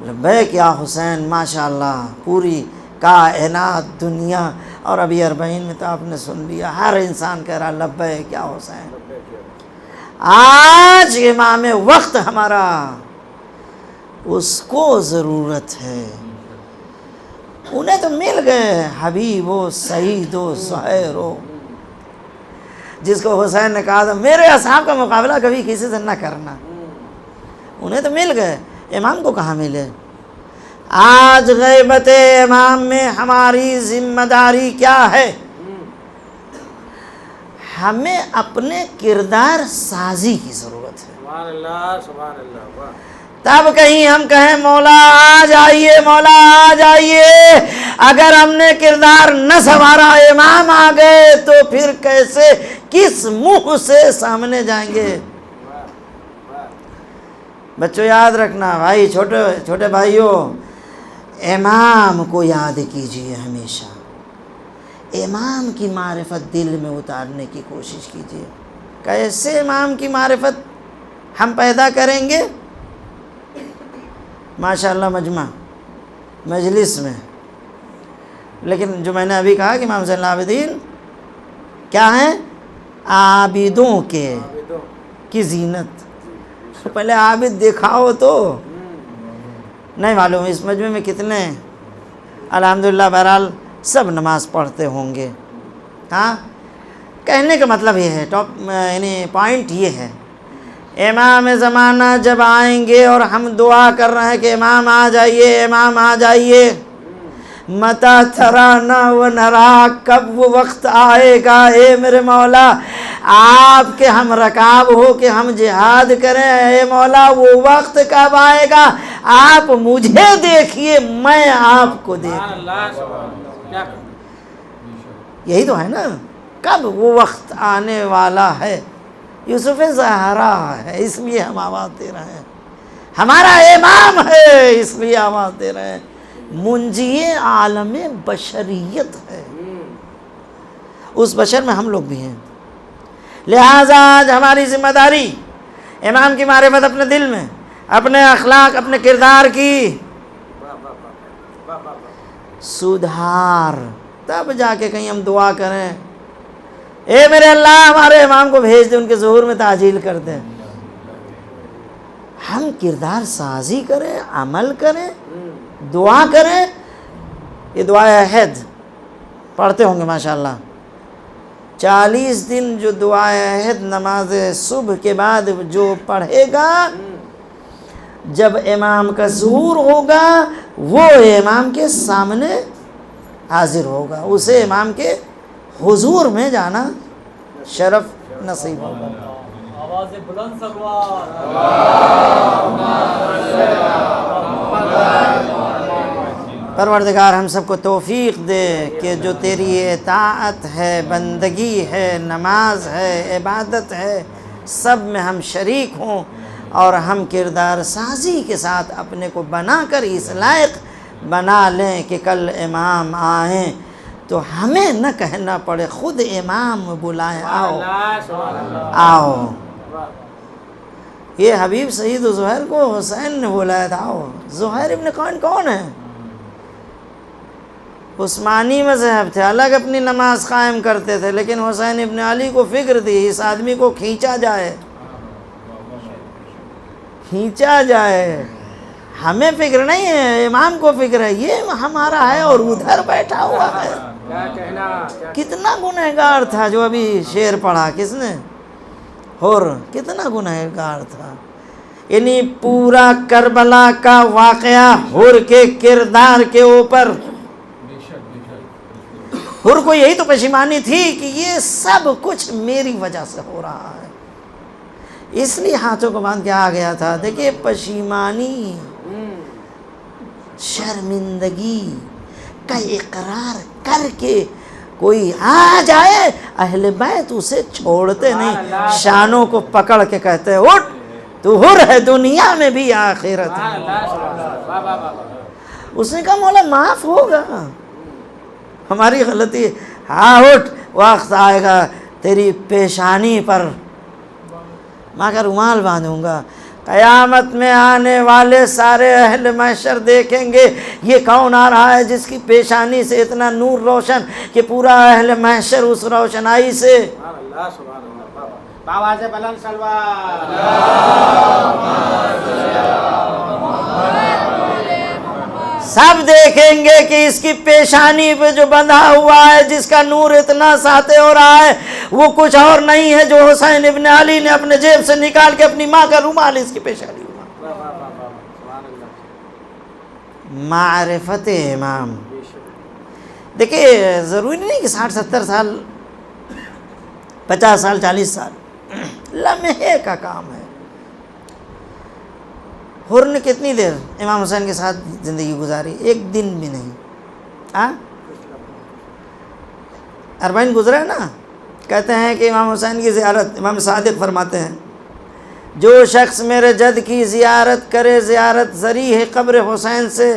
لبیک یا حسین ماشاءاللہ پوری کائنات دنیا. اور ابھی 40 میں تو آپ نے سن لیا ہر انسان کہہ رہا لبیک یا حسین. آج امام وقت ہمارا اس کو ضرورت ہے. انہیں تو مل گئے حبیب و سعید و زہیر و جس کو حسین نے کہا تھا میرے اصحاب کا مقابلہ کبھی کسی سے نہ کرنا. انہیں تو مل گئے. امام کو کہاں ملے؟ آج غیبت امام میں ہماری ذمہ داری کیا ہے؟ ہمیں اپنے کردار سازی کی ضرورت ہے. سبحان اللہ سبحان اللہ. واہ تب کہیں ہم کہیں مولا آ جائیے مولا آ جائیے. اگر ہم نے کردار نہ سنوارا امام آ گئے تو پھر کیسے کس منہ سے سامنے جائیں گے؟ بچوں یاد رکھنا بھائی چھوٹے بھائیوں امام کو یاد کیجئے. ہمیشہ امام کی معرفت دل میں اتارنے کی کوشش کیجئے. کیسے امام کی معرفت ہم پیدا کریں گے؟ ماشاءاللہ مجمع مجلس میں. لیکن جو میں نے ابھی کہا کہ امام زین العابدین کیا ہیں؟ عابدوں کی زینت. پہلے عابد دکھاؤ تو نہیں معلوم اس مجمع میں کتنے الحمدللہ بہرحال سب نماز پڑھتے ہوں گے. ہاں کہنے کا مطلب یہ ہے، یعنی پوائنٹ یہ ہے، امام زمانہ جب آئیں گے اور ہم دعا کر رہے ہیں کہ امام آ جائیے، امام آ جائیے، متا ترانا و نرا، کب وہ وقت آئے گا اے میرے مولا آپ کے ہم رکاب ہو کہ ہم جہاد کریں، اے مولا وہ وقت کب آئے گا، آپ مجھے دیکھیے میں آپ کو دیکھوں۔ اللہ سبحان اللہ، کیا کہنا۔ یہی تو ہے نا، کب وہ وقت آنے والا ہے، یوسف زہرا ہے اس لیے ہم آواز دے رہے ہیں، ہمارا امام ہے اس لیے آواز دے رہے ہیں، منجی عالم بشریت ہے، اس بشر میں ہم لوگ بھی ہیں، لہٰذا آج ہماری ذمہ داری امام کی معرفت اپنے دل میں، اپنے اخلاق، اپنے کردار کی سدھار، تب جا کے کہیں ہم دعا کریں اے میرے اللہ ہمارے امام کو بھیج دے، ان کے ظہور میں تعجیل کر دیں۔ ہم کردار سازی کریں، عمل کریں، دعا کریں۔ یہ دعائے عہد پڑھتے ہوں گے ماشاءاللہ، 40 دن جو دعائے عہد نماز صبح کے بعد جو پڑھے گا، جب امام کا ظہور ہوگا وہ امام کے سامنے حاضر ہوگا، اسے امام کے حضور میں جانا شرف نصیب ہوگا۔ آواز بلند سلوات۔ پروردگار ہم سب کو توفیق دے کہ جو تیری اطاعت ہے، بندگی ہے، نماز ہے، عبادت ہے، سب میں ہم شریک ہوں، اور ہم کردار سازی کے ساتھ اپنے کو بنا کر اس لائق بنا لیں کہ کل امام آئیں تو ہمیں نہ کہنا پڑے، خود امام بلائیں، آؤ اللہ سبحان اللہ، آؤ۔ یہ حبیب سعید و زہیر کو حسین نے بلایا تھا، آؤ۔ زہیر ابن قان کون ہے؟ عثمانی مذہب تھے، الگ اپنی نماز قائم کرتے تھے، لیکن حسین ابن علی کو فکر تھی اس آدمی کو کھینچا جائے، کھینچا جائے۔ ہمیں فکر نہیں ہے، امام کو فکر ہے، یہ ہمارا ہے اور ادھر بیٹھا ہوا ہے۔ کیا کہنا، کیا کتنا گنہگار تھا جو ابھی شعر پڑھا کس نے؟ حر، کتنا گنہگار تھا، یعنی پورا کربلا کا واقعہ حر کے کردار کے اوپر۔ حر کو یہی تو پشیمانی تھی کہ یہ سب کچھ میری وجہ سے ہو رہا ہے، اس لیے ہاتھوں کو باندھ کے آ گیا تھا۔ دیکھیے پشیمانی، شرمندگی کا اقرار کر کے کوئی آ جائے، اہل بیت اسے چھوڑتے نہیں، شانوں کو پکڑ کے کہتے ہیں اٹھ تو حر ہے دنیا میں بھی آخرت ہے۔ اللہ سبحان اللہ، واہ واہ واہ۔ اس نے کہا مولا معاف ہوگا، ہماری غلطی ہے، ہاں اٹھ، وقت آئے گا تیری پیشانی پر ماں کا رومال باندھوں گا، قیامت میں آنے والے سارے اہل محشر دیکھیں گے یہ کون آ رہا ہے جس کی پیشانی سے اتنا نور روشن کہ پورا اہل محشر اس روشنائی سے۔ اللہ سبحان اللہ، آواز بلند سلوات۔ سب دیکھیں گے کہ اس کی پیشانی پہ جو بندھا ہوا ہے، جس کا نور اتنا ساطع ہو رہا ہے، وہ کچھ اور نہیں ہے جو حسین ابن علی نے اپنے جیب سے نکال کے اپنی ماں کا رومال اس کی پیشانی ہوا۔ معرفت امام۔ دیکھیے ضروری نہیں کہ 60-70 سال، 50 سال، 40 سال، لمحے کا کام ہے۔ حر نے کتنی دیر امام حسین کے ساتھ زندگی گزاری؟ ایک دن بھی نہیں، 40 گزرے نا۔ کہتے ہیں کہ امام حسین کی زیارت، امام صادق فرماتے ہیں جو شخص میرے جد کی زیارت کرے، زیارت ذریعہ قبر حسین سے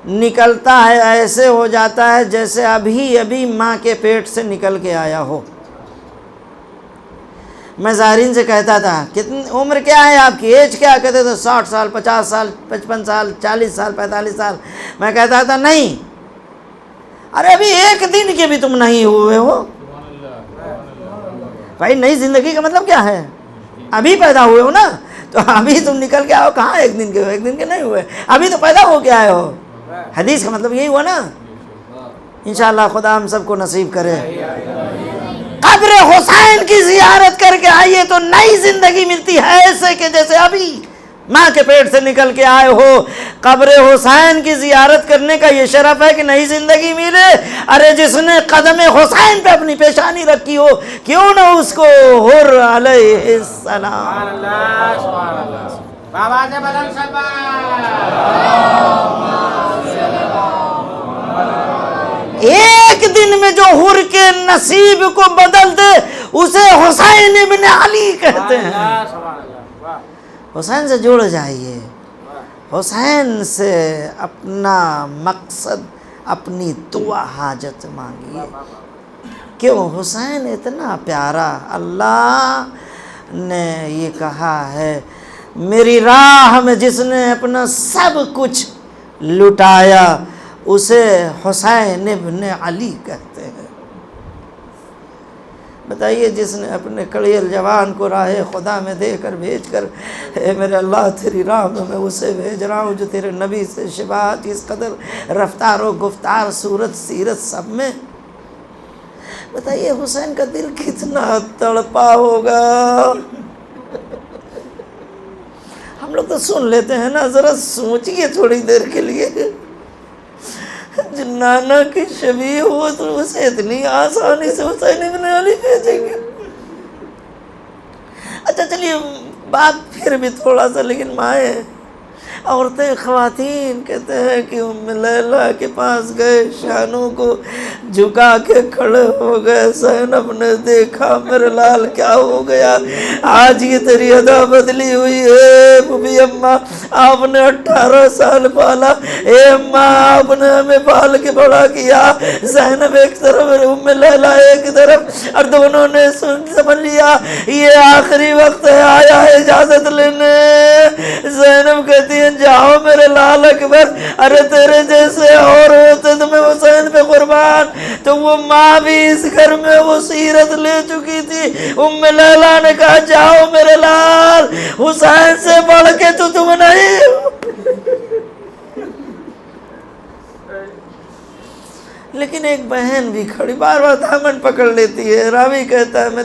نکلتا ہے ایسے ہو جاتا ہے جیسے ابھی ماں کے پیٹ سے نکل کے آیا ہو۔ میں زائرین سے کہتا تھا کتنی عمر کیا ہے آپ کی، ایج کیا؟ کہتے تھے 60 سال، 50 سال، 55 سال، 40 سال، 45 سال۔ میں کہتا تھا نہیں، ارے ابھی ایک دن کے بھی تم نہیں ہوئے ہو۔ بھائی نئی زندگی کا مطلب کیا ہے؟ ابھی پیدا ہوئے ہو نا، تو ابھی تم نکل کے آؤ، کہاں ایک دن کے ہو؟ ایک دن کے نہیں ہوئے، ابھی تو پیدا ہو کے آئے ہو۔ حدیث کا مطلب یہی ہوا نا۔ انشاءاللہ خدا ہم سب کو نصیب کرے۔ قبر حسین کی زیارت کر کے آئیے تو نئی زندگی ملتی ہے، ایسے کہ جیسے ابھی ماں کے پیٹ سے نکل کے آئے ہو۔ قبر حسین کی زیارت کرنے کا یہ شرف ہے کہ نئی زندگی ملے۔ ارے جس نے قدم حسین پہ اپنی پیشانی رکھی ہو، کیوں نہ اس کو حر علیہ السلام۔ سبحان اللہ سبحان اللہ۔ آواز بلند صلوات۔ ایک دن میں جو حر کے نصیب کو بدل دے اسے حسین ابن علی کہتے ہیں۔ سبحان اللہ واہ حسین سے جڑ جائیے، حسین سے اپنا مقصد، اپنی دعا حاجت مانگیے۔ کیوں؟ حسین اتنا پیارا، اللہ نے یہ کہا ہے میری راہ میں جس نے اپنا سب کچھ لٹایا اسے حسین ابن علی کہتے ہیں۔ بتائیے جس نے اپنے کڑیل جوان کو راہ خدا میں دے کر بھیج کر، اے میرے اللہ تیری راہ میں اسے بھیج رہا ہوں جو تیرے نبی سے شباہت اس قدر رفتار و گفتار، صورت سیرت سب میں، بتائیے حسین کا دل کتنا تڑپا ہوگا۔ ہم لوگ تو سن لیتے ہیں نا، ذرا سوچئے تھوڑی دیر کے لیے، جو نانا کی شبیہ ہو تو اسے اتنی آسانی سے حسین ابن علی بھیجیں گے۔ اچھا چلیے بات پھر بھی تھوڑا سا، لیکن مائیں، عورتیں، خواتین کہتے ہیں کہ ام لیلہ کے پاس گئے، شانوں کو جھکا کے کھڑے ہو گئے، زینب نے دیکھا میرے لال کیا ہو گیا، آج یہ تیری ادا بدلی ہوئی ہے، بھوبی اماں آپ نے 18 سال پالا، اے اماں آپ نے ہمیں پال کے بڑا کیا۔ زینب ایک طرف، ام لیلہ ایک طرف، اور دونوں نے سمجھ لیا یہ آخری وقت ہے، آیا ہے اجازت لینے۔ زینب کہتی ہے جاؤ میرے لال اکبر، ارے تیرے جیسے اور ہوتے تو میں حسین پہ قربان۔ تو وہ ماں بھی اس گھر میں وہ سیرت لے چکی تھی۔ ام لیلہ نے کہا جاؤ میرے لال، حسین سے بڑھ کے تو تم نہیں ہو۔ لیکن ایک بہن بھی کھڑی بار بار دامن پکڑ لیتی ہے۔ راوی کہتا ہے میں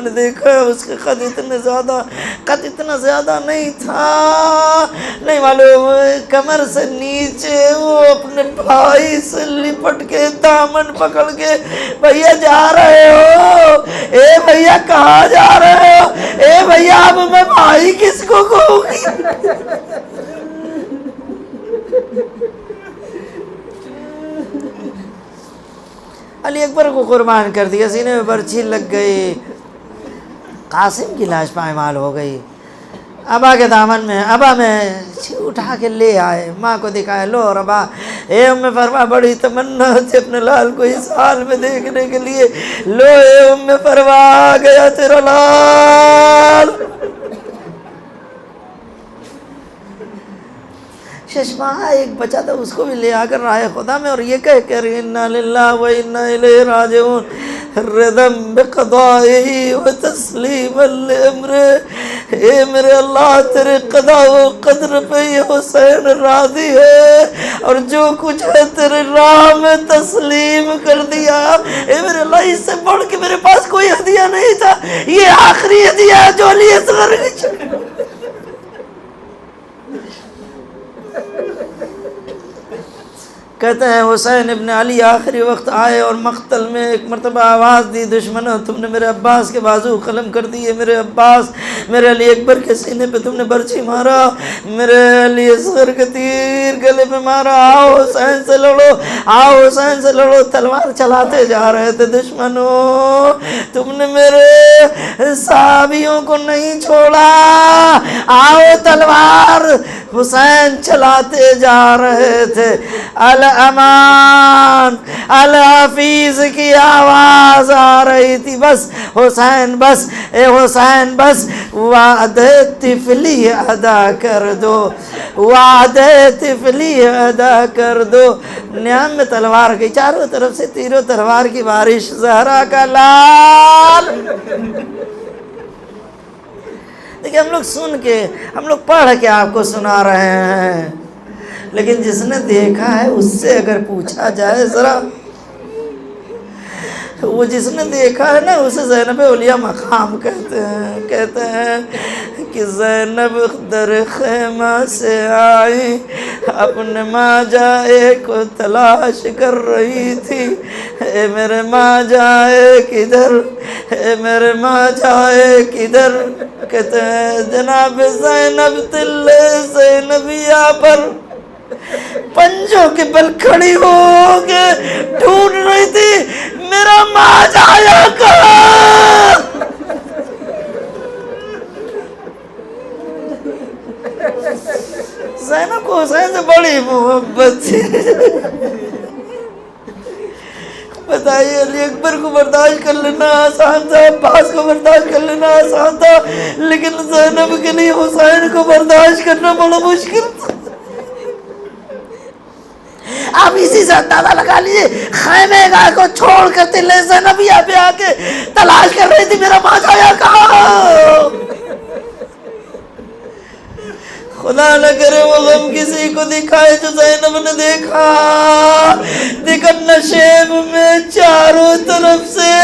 نے دیکھا اس کے قد اتنا زیادہ نہیں تھا، نہیں معلوم، کمر سے نیچے وہ اپنے بھائی سے لپٹ کے دامن پکڑ کے، بھیا جا رہے ہو؟ اے بھیا کہاں جا رہے ہو؟ اے بھیا اب میں بھائی کس کو کہوں گی؟ علی اکبر کو قربان کر دیا، سینے میں برچھی لگ گئی، قاسم کی لاش پائمال ہو گئی، ابا کے دامن میں، ابا میں اٹھا کے لے آئے، ماں کو دکھائے، لو ربا، اے ام فرما بڑی تمنا تھی اپنے لال کو اس حال میں دیکھنے کے لیے، لو اے ام فرما آ گیا تیرا لال۔ ششماہ ایک بچہ تھا، اس کو بھی لے آ کر راہ خدا میں، اور یہ کہہ کر انا للہ و انا الیہ راجعون، ردم بقضائه وتسلیما لامرہ، اے میرے اللہ تیرے قضاء و قدر پہ یہ حسین راضی ہے، اور جو کچھ ہے تیرے راہ میں تسلیم کر دیا۔ اے میرے اللہ اس سے بڑھ کے میرے پاس کوئی ہدیہ نہیں تھا، یہ آخری ہدیہ ہے جو علی اصغر نے چکا۔ کہتے ہیں حسین ابن علی آخری وقت آئے اور مقتل میں ایک مرتبہ آواز دی، دشمنوں تم نے میرے عباس کے بازو قلم کر دیے، میرے عباس، میرے علی اکبر کے سینے پہ تم نے برچھی مارا، میرے علی اصغر کے تیر گلے پہ مارا، آؤ حسین سے لڑو، آؤ حسین سے لڑو۔ تلوار چلاتے جا رہے تھے، دشمنوں تم نے میرے صحابیوں کو نہیں چھوڑا، آؤ تلوار۔ حسین چلاتے جا رہے تھے، الامان الحفیظ کی آواز آ رہی تھی، بس حسین بس، اے حسین بس، وعدہ طفلی ادا کر دو، وعدہ طفلی ادا کر دو۔ نیام میں تلوار کی، چاروں طرف سے تیروں تلوار کی بارش، زہرا کا لال۔ دیکھیں ہم لوگ سن کے، ہم لوگ پڑھ کے آپ کو سنا رہے ہیں، لیکن جس نے دیکھا ہے اس سے اگر پوچھا جائے ذرا، وہ جس نے دیکھا ہے نا اسے زینب اولیاء مقام کہتے ہیں کہ زینب در خیمہ سے آئی، اپنے ماں جائے کو تلاش کر رہی تھی، اے میرے ماں جائے کدھر، اے میرے ماں جائے کدھر۔ کہتے ہیں جناب زینب تلے زینبیہ پر پنجوں کے بل کھڑی ہو کے ڈھونڈ رہی تھی، میرا ماں جایا کہاں۔ زینب کو حسین سے بڑی محبت تھی۔ بتائیے علی اکبر کو برداشت کر لینا آسان تھا، عباس کو برداشت کر لینا آسان تھا، لیکن زینب کے لیے حسین کو برداشت کرنا بڑا مشکل تھا۔ آپ اسی سے اندازہ لگا لیجیے، خیمے گاہ کو چھوڑ کر تلے زینبیہ پہ آ کے تلاش کر رہی تھی میرا ماں جایا کہاں۔ خدا نہ کرے وہ غم کسی کو دکھائے جو زینب نے دیکھا۔ دیکھا نشیب میں چاروں طرف سے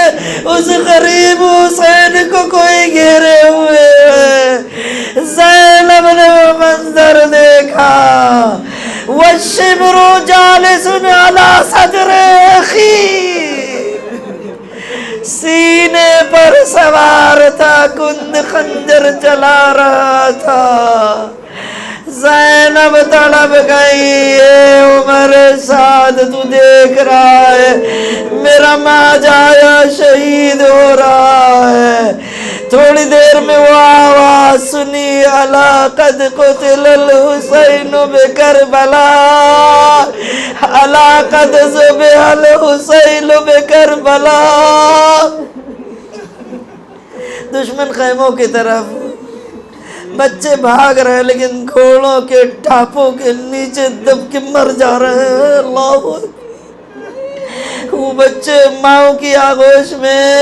اس غریب حسین کو کوئی گھیرے ہوئے ہے۔ زینب نے وہ منظر دیکھا، وَالشِّبْرُ جَالِسٌ عَلَى صَدْرِ أَخِيهِ، سینے پر سوار تھا، کند خنجر چلا رہا تھا۔ زینب تڑپ گئی، اے عمر سعد تو دیکھ رہا ہے میرا ماں جایا شہید ہو رہا ہے۔ تھوڑی دیر میں وہ آواز سنی، الا قد قتل الحسین بکربلا، الا قد ذبح الحسین بکربلا۔ دشمن خیموں کی طرف، بچے بھاگ رہے ہیں لیکن گھوڑوں کے ٹھاپوں کے نیچے دب کے مر جا رہے ہیں۔ اللہ اکبر۔ وہ بچے ماں کی آغوش میں،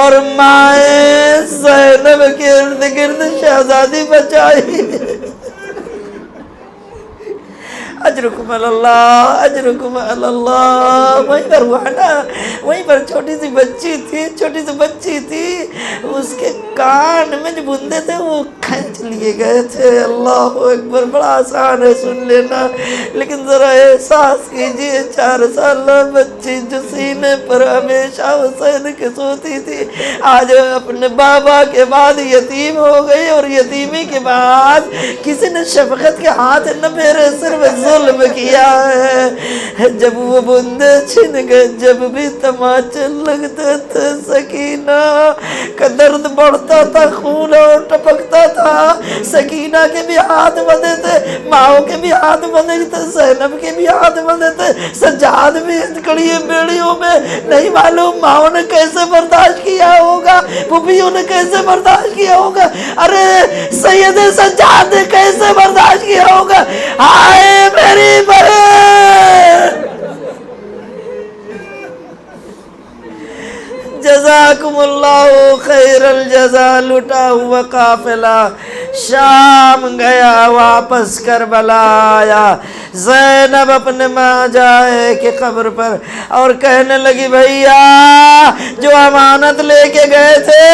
اور مائیں زینب کے ارد گرد شہزادی بچائی۔ اجرکم اللہ، اجرکم اللہ۔ وہیں پر ہوا نا، وہیں پر چھوٹی سی بچی تھی، اس کے کان میں جو بندے تھے وہ کھینچ لیے گئے تھے۔ اللہ اکبر۔ بڑا آسان ہے سن لینا، لیکن ذرا احساس کیجئے، 4 سالہ بچی جو سینے پر ہمیشہ حسین کے سوتی تھی، آج اپنے بابا کے بعد یتیم ہو گئی، اور یتیمی کے بعد کسی نے شفقت کے ہاتھ نہ میرے صرف ظلم کیا ہے۔ جب وہ بندے چھن گئے، جب بھی تماچے لگتے تھے، سکینہ کا درد بڑھتا تھا، خون اور ٹپکتا تھا۔ سکینہ کے بھی ہاتھ بندھے تھے، ماؤں کے بھی ہاتھ بندھے تھے، زینب کے بھی ہاتھ بندھے تھے، سجاد بھی کڑی بیڑیوں میں۔ نہیں معلوم ماؤں نے کیسے برداشت کیا ہوگا، پھوپھیوں نے کیسے برداشت کیا ہوگا، ارے سید سجاد نے کیسے برداشت کیا ہوگا۔ ہائے میری بہن، جزاکم اللہ خیر الجزا۔ لٹا ہوا قافلہ شام گیا، واپس کربلا آیا۔ زینب اپنے ماں جائے کے قبر پر اور کہنے لگی، بھیا جو امانت لے کے گئے تھے،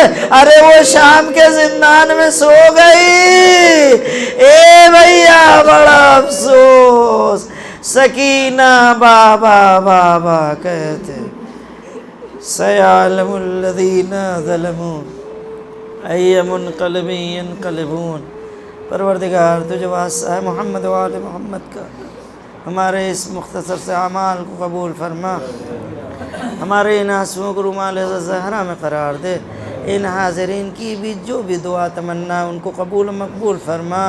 ارے وہ شام کے زندان میں سو گئی۔ اے بھیا بڑا افسوس۔ سکینہ بابا بابا کہتے، سَيَعْلَمُ الَّذِينَ ظَلَمُوا أَيَّ مُنْقَلِبٍ يَنْقَلِبُونَ۔ پروردگار تجھے واسطہ ہے محمد و آل محمد کا، ہمارے اس مختصر سے اعمال کو قبول فرما، ہمارے ان آنسوؤں کو رومال زہرا میں قرار دے۔ ان حاضرین کی بھی جو بھی دعا تمنا ان کو قبول و مقبول فرما،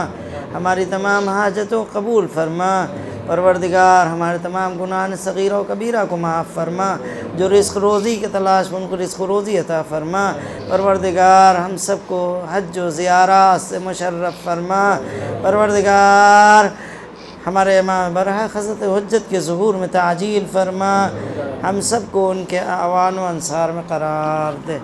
ہماری تمام حاجتوں قبول فرما۔ پروردگار ہمارے تمام گناہ صغیرہ و کبیرہ کو معاف فرما، جو رزق روزی کے تلاش میں ان کو رزق روزی عطا فرما۔ پروردگار ہم سب کو حج و زیارات سے مشرف فرما۔ پروردگار ہمارے امام برحق حضرت حجت کے ظہور میں تعجیل فرما، ہم سب کو ان کے اعوان و انصار میں قرار دے۔